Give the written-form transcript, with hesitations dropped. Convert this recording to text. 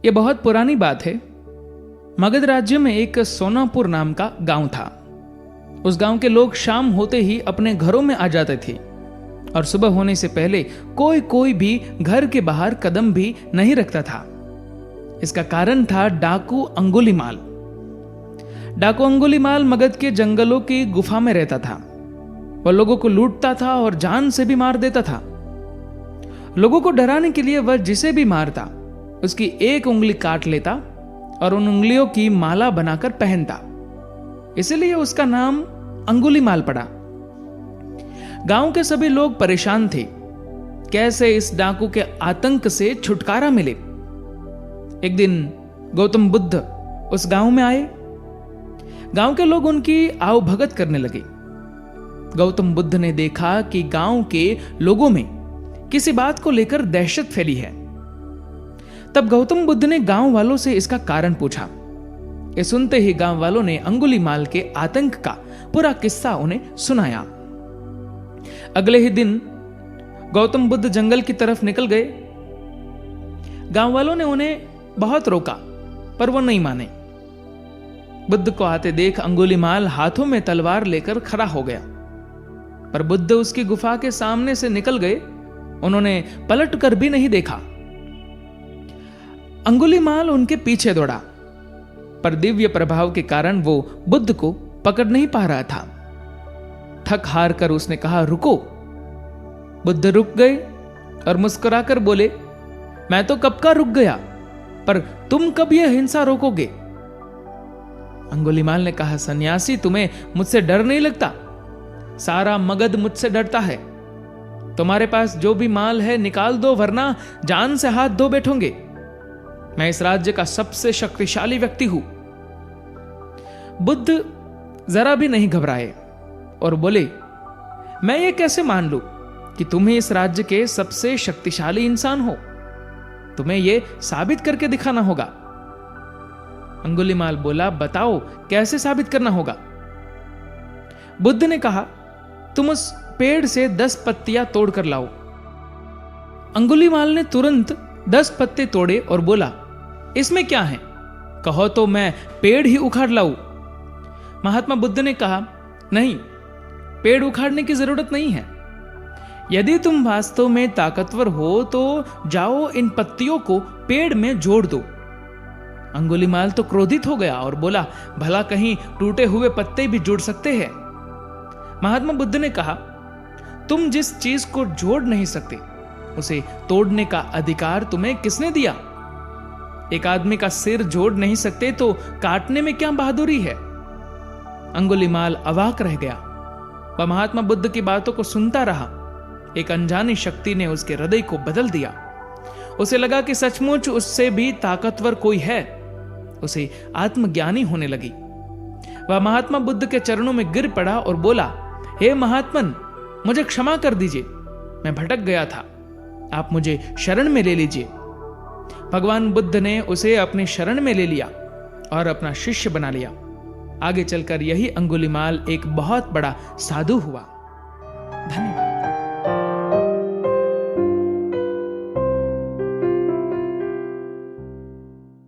ये बहुत पुरानी बात है। मगध राज्य में एक सोनापुर नाम का गांव था। उस गांव के लोग शाम होते ही अपने घरों में आ जाते थे और सुबह होने से पहले कोई भी घर के बाहर कदम भी नहीं रखता था। इसका कारण था डाकू अंगुलीमाल। डाकू अंगुलीमाल मगध के जंगलों की गुफा में रहता था। वह लोगों को लूटता था और जान से भी मार देता था। लोगों को डराने के लिए वह जिसे भी मारता उसकी एक उंगली काट लेता और उन उंगलियों की माला बनाकर पहनता। इसलिए उसका नाम अंगुलीमाल पड़ा। गांव के सभी लोग परेशान थे, कैसे इस डाकू के आतंक से छुटकारा मिले। एक दिन गौतम बुद्ध उस गांव में आए। गांव के लोग उनकी आवभगत करने लगे। गौतम बुद्ध ने देखा कि गांव के लोगों में किसी बात को लेकर दहशत फैली है। तब गौतम बुद्ध ने गांव वालों से इसका कारण पूछा। ये सुनते ही गांव वालों ने अंगुलीमाल के आतंक का पूरा किस्सा उन्हें सुनाया। अगले ही दिन गौतम बुद्ध जंगल की तरफ निकल गए। गांव वालों ने उन्हें बहुत रोका पर वो नहीं माने। बुद्ध को आते देख अंगुलीमाल हाथों में तलवार लेकर खड़ा हो गया, पर बुद्ध उसकी गुफा के सामने से निकल गए। उन्होंने पलट कर भी नहीं देखा। अंगुलीमाल उनके पीछे दौड़ा, पर दिव्य प्रभाव के कारण वो बुद्ध को पकड़ नहीं पा रहा था। थक हार कर उसने कहा, रुको। बुद्ध रुक गए और मुस्कुराकर बोले, मैं तो कब का रुक गया, पर तुम कब यह हिंसा रोकोगे? अंगुलीमाल ने कहा, सन्यासी, तुम्हें मुझसे डर नहीं लगता? सारा मगध मुझसे डरता है। तुम्हारे पास जो भी माल है निकाल दो, वरना जान से हाथ धो बैठोगे। मैं इस राज्य का सबसे शक्तिशाली व्यक्ति हूं। बुद्ध जरा भी नहीं घबराए और बोले, मैं ये कैसे मान लूं कि तुम ही इस राज्य के सबसे शक्तिशाली इंसान हो? तुम्हें यह साबित करके दिखाना होगा। अंगुलीमाल बोला, बताओ कैसे साबित करना होगा? बुद्ध ने कहा, तुम उस पेड़ से 10 पत्तियां तोड़कर लाओ। अंगुलीमाल ने तुरंत 10 पत्ते तोड़े और बोला, इसमें क्या है? कहो तो मैं पेड़ ही उखाड़ लाऊं। महात्मा बुद्ध ने कहा, नहीं, पेड़ उखाड़ने की जरूरत नहीं है। यदि तुम वास्तव में ताकतवर हो तो जाओ इन पत्तियों को पेड़ में जोड़ दो। अंगुलीमाल तो क्रोधित हो गया और बोला, भला कहीं टूटे हुए पत्ते भी जुड़ सकते हैं? महात्मा बुद्ध ने कहा, तुम जिस चीज को जोड़ नहीं सकते उसे तोड़ने का अधिकार तुम्हें किसने दिया? एक आदमी का सिर जोड़ नहीं सकते तो काटने में क्या बहादुरी है? अंगुलीमाल अवाक रह गया। वह महात्मा बुद्ध की बातों को सुनता रहा। एक अनजानी शक्ति ने उसके हृदय को बदल दिया। उसे लगा कि सचमुच उससे भी ताकतवर कोई है। उसे आत्मज्ञानी होने लगी। वह महात्मा बुद्ध के चरणों में गिर पड़ा और बोला, हे महात्मन, मुझे क्षमा कर दीजिए। मैं भटक गया था, आप मुझे शरण में ले लीजिए। भगवान बुद्ध ने उसे अपनी शरण में ले लिया और अपना शिष्य बना लिया। आगे चलकर यही अंगुलीमाल एक बहुत बड़ा साधु हुआ। धन्यवाद।